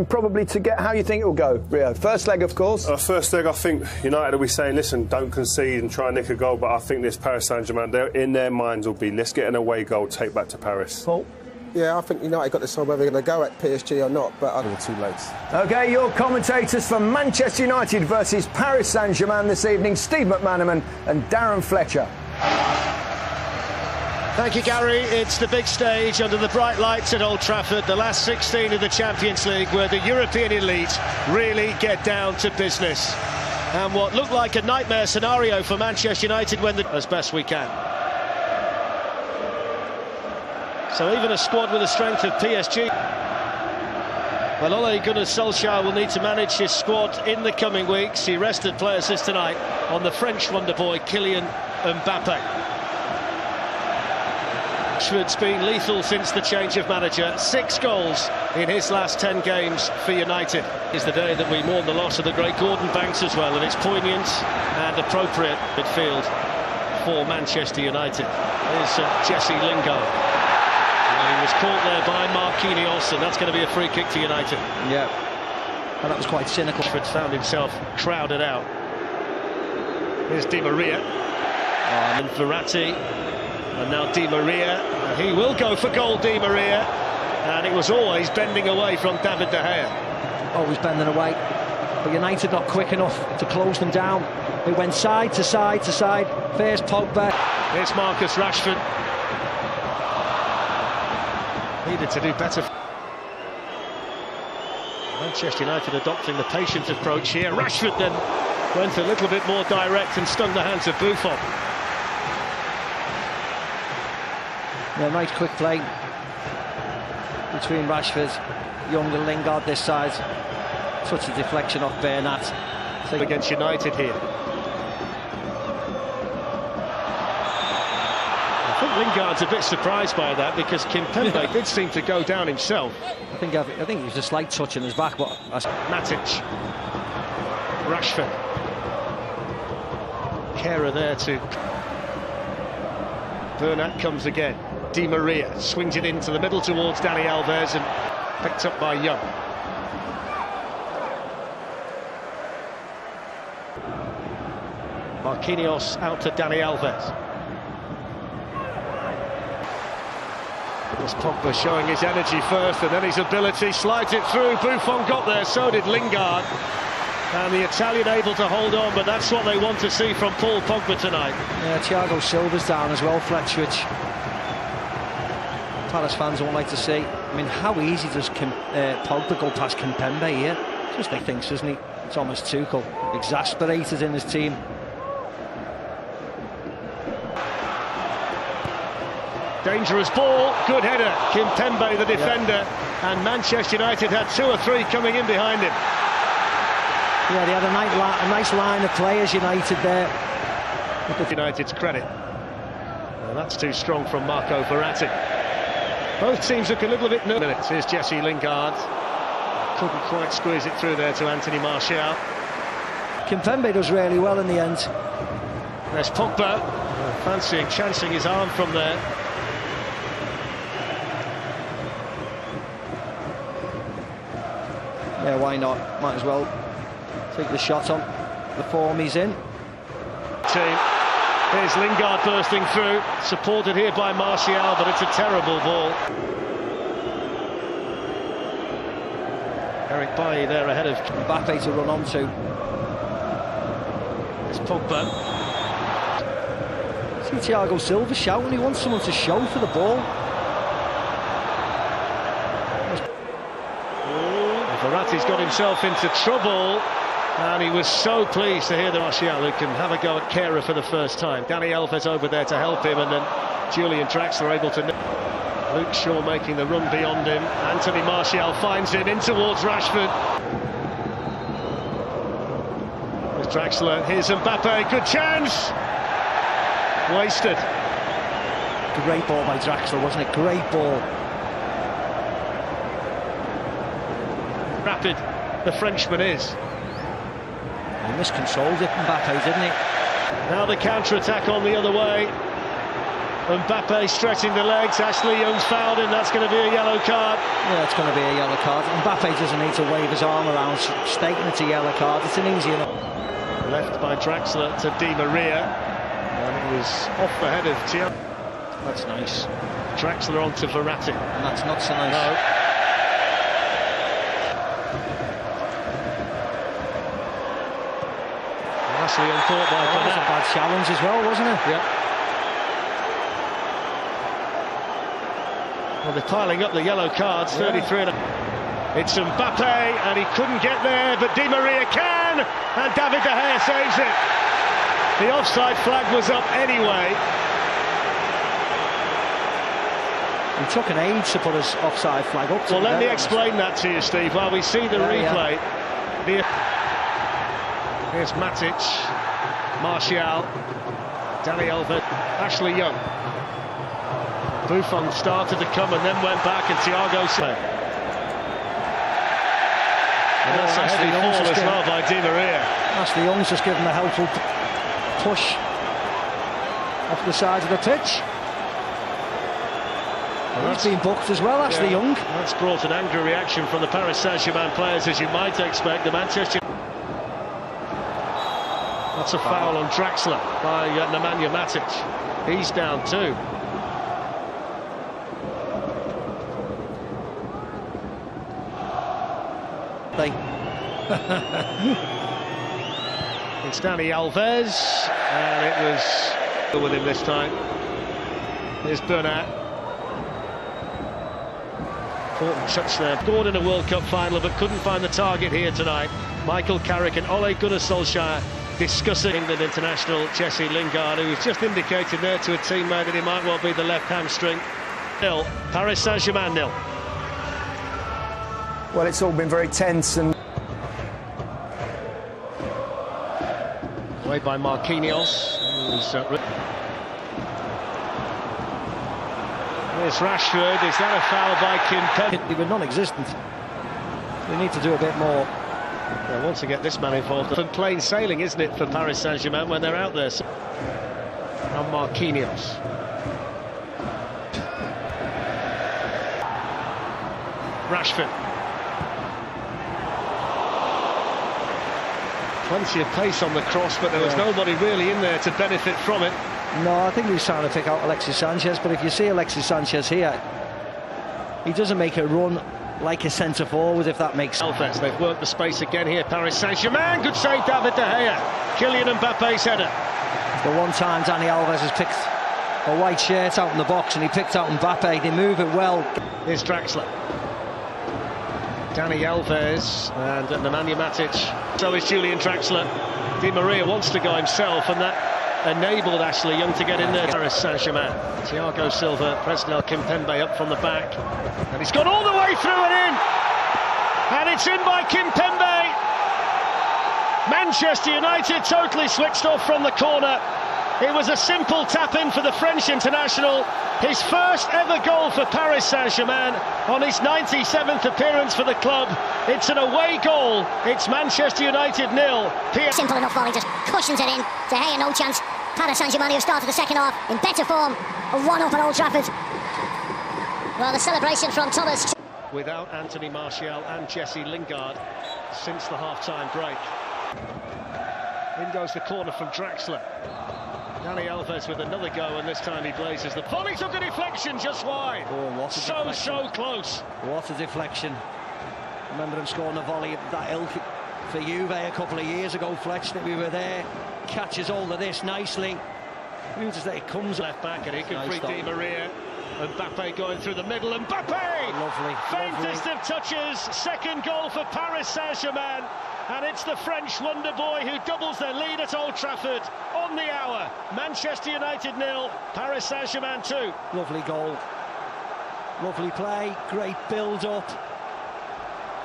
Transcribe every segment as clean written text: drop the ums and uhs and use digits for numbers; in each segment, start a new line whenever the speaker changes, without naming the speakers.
Probably to get how you think it will go, Rio. First leg, of course.
First leg, I think United will be saying, listen, don't concede and try and nick a goal. But I think this Paris Saint-Germain, in their minds will be, let's get an away goal, take back to Paris.
Paul?
Yeah, I think United got to decide whether they're going to go at PSG or not, but I think it's too late.
OK, your commentators for Manchester United versus Paris Saint-Germain this evening, Steve McManaman and Darren Fletcher.
Thank you, Gary. It's the big stage under the bright lights at Old Trafford, the last 16 of the Champions League, where the European elite really get down to business. And what looked like a nightmare scenario for Manchester United when as best we can. So even a squad with the strength of PSG. Well, Ole Gunnar Solskjaer will need to manage his squad in the coming weeks. He rested players this tonight on the French wonder boy Kylian Mbappe. Rashford's been lethal since the change of manager. 6 goals in his last 10 games for United. It's the day that we mourn the loss of the great Gordon Banks as well, and it's poignant and appropriate midfield for Manchester United. Here's Jesse Lingard. He was caught there by Marquinhos, and that's going to be a free kick to United.
Yeah, and that was quite cynical.
Rashford found himself crowded out. Here's Di Maria. And Verratti. And now Di Maria, he will go for goal, Di Maria, and it was always bending away from David De Gea.
Always bending away, but United not quick enough to close them down. They went side to side to side. First Pogba.
Here's Marcus Rashford. Needed to do better. Manchester United adopting the patient approach here. Rashford then went a little bit more direct and stung the hands of Buffon.
Yeah, nice quick play between Rashford, Young and Lingard this side. Such a deflection off Bernat.
Against United here. I think Lingard's a bit surprised by that, because Kimpembe did seem to go down himself.
I think it was a slight touch in his back, but
Matic. Rashford. Kehrer there too. Bernat comes again. Di Maria swings it into the middle towards Dani Alves and picked up by Young. Marquinhos out to Dani Alves. This Pogba showing his energy first and then his ability, slides it through. Buffon got there, so did Lingard. And the Italian able to hold on, but that's what they want to see from Paul Pogba tonight.
Yeah, Thiago Silva's down as well, Fletcher, which Palace fans won't like to see. I mean, how easy does Pogba go past Kimpembe here? Just he thinks, doesn't he? Thomas Tuchel, exasperated in his team.
Dangerous ball, good header. Kimpembe, the defender, and Manchester United had 2 or 3 coming in behind him.
Yeah, they had a nice line of players, United, there.
United's credit. Well, that's too strong from Marco Verratti. Both teams look a little bit nervous. Here's Jesse Lingard. Couldn't quite squeeze it through there to Anthony Martial.
Kimpembe does really well in the end.
There's Pogba, chancing his arm from there.
Yeah, why not? Might as well take the shot on the form he's in.
Here's Lingard bursting through, supported here by Martial, but it's a terrible ball. Eric Bailly there ahead of
Mbappe to run onto.
It's Pogba.
See Thiago Silva shouting, he wants someone to show for the ball.
Verratti's got himself into trouble, and he was so pleased to hear the Martial, who can have a go at Kehrer for the first time. Dani Alves over there to help him, and then Julian Draxler able to... Luke Shaw making the run beyond him. Anthony Martial finds him in towards Rashford. There's Draxler, here's Mbappe, good chance! Wasted.
Great ball by Draxler, wasn't it? Great ball.
Rapid the Frenchman is.
He miscontrolled it, Mbappe, didn't he?
Now the counter-attack on the other way. Mbappe stretching the legs. Ashley Young's fouled him. That's going to be a yellow card.
Yeah, it's going to be a yellow card. Mbappe doesn't need to wave his arm around stating it's a yellow card. It's an easy enough.
Left by Draxler to Di Maria. And it was off the head of Thiago. That's nice. Draxler on to Verratti.
And that's not so nice.
No. Ashley Young caught by
That was a bad challenge as well, wasn't it?
Yeah. Well, they're piling up the yellow cards, 33. It's Mbappe, and he couldn't get there, but Di Maria can, and David De Gea saves it. The offside flag was up anyway.
He took an age to put his offside flag up.
Well, let me explain that to you, Steve, while we see the replay. Here's Matic, Martial, Dani Alves, Ashley Young. Buffon started to come and then went back, and Thiago Silva. And that's a heavy fall as well by Di Maria.
Ashley Young's just given a helpful push off the side of the pitch. Well, he's been booked as well, Ashley Young.
That's brought an angry reaction from the Paris Saint-Germain players, as you might expect. The Manchester... That's a foul on Draxler by Nemanja Matic. He's down too. It's Dani Alves, and it was with him this time. Here's Bernat. Important touch there. Scored in a World Cup final, but couldn't find the target here tonight. Michael Carrick and Ole Gunnar Solskjaer discussing England international Jesse Lingard, who's just indicated there to a teammate that he might well be the left hamstring. 0, Paris Saint-Germain 0.
Well, it's all been very tense and...
Played by Marquinhos. Here's Rashford. Is that a foul by Kimpembe?
They were non-existent. We need to do a bit more.
Well, once to get this man involved. From plain sailing, isn't it, for Paris Saint-Germain when they're out there? And Marquinhos. Rashford. Plenty of pace on the cross, but there was nobody really in there to benefit from it.
No, I think he was trying to pick out Alexis Sanchez, but if you see Alexis Sanchez here, he doesn't make a run like a centre forward, if that makes sense.
They've worked the space again here. Paris Saint-Germain, good save, David De Gea. Kylian Mbappe's header.
The one time Dani Alves has picked a white shirt out in the box and he picked out Mbappe. They move it well.
Here's Draxler. Dani Alves and Nemanja Matic. So is Julian Draxler. Di Maria wants to go himself, and that enabled Ashley Young to get in there. Paris Saint-Germain. Thiago Silva, Presnel Kimpembe up from the back. And he's gone all the way through and in. And it's in by Kimpembe. Manchester United totally switched off from the corner. It was a simple tap-in for the French international. His first ever goal for Paris Saint-Germain on his 97th appearance for the club. It's an away goal. It's Manchester United 0.
Simple enough volley, just cushions it in. De Gea no chance. Paris Saint-Germain, who started the second half in better form, a 1-up at Old Trafford. Well, the celebration from Thomas.
Without Anthony Martial and Jesse Lingard since the half-time break. In goes the corner from Draxler. Dani Alves with another go, and this time he blazes. The volley took a deflection just wide.
Oh, what a deflection.
So close.
What a deflection. Remember him scoring a volley at that ilk for Juve a couple of years ago, Fletch, that we were there. Catches all of this nicely. It comes
left back, and he can free Di Maria. Mbappe going through the middle. Mbappe!
Lovely.
Faintest of touches. Second goal for Paris Saint-Germain. And it's the French wonder boy who doubles their lead at Old Trafford on the hour. Manchester United 0, Paris Saint-Germain 2.
Lovely goal. Lovely play. Great build-up.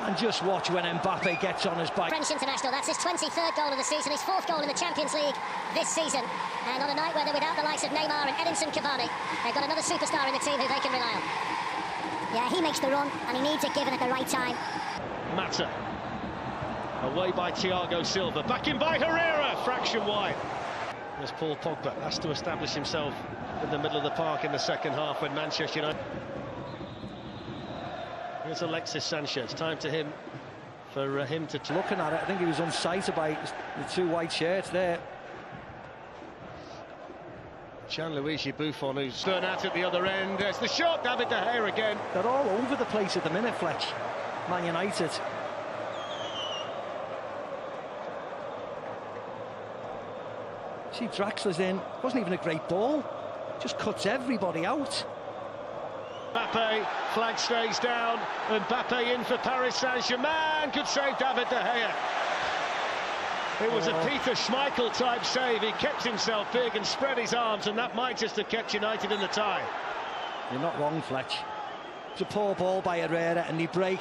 And just watch when Mbappe gets on his bike.
French international, that's his 23rd goal of the season, his 4th goal in the Champions League this season. And on a night where they're without the likes of Neymar and Edinson Cavani, they've got another superstar in the team who they can rely on. Yeah, he makes the run, and he needs it given at the right time.
Mata. Away by Thiago Silva. Back in by Herrera. Fraction wide. There's Paul Pogba. Has to establish himself in the middle of the park in the second half when Manchester United. Here's Alexis Sanchez. Time to him for him to
looking at it. I think he was unsighted by the two white shirts there.
Gianluigi Buffon, who's thrown out at the other end. There's the shot. David De Gea again.
They're all over the place at the minute, Fletch. Man United. See, Draxler's in. Wasn't even a great ball. Just cuts everybody out.
Mbappe, flag stays down. Mbappe in for Paris Saint-Germain. Could save David De Gea. It was a Peter Schmeichel type save. He kept himself big and spread his arms, and that might just have kept United in the tie.
You're not wrong, Fletch. It's a poor ball by Herrera, and he break.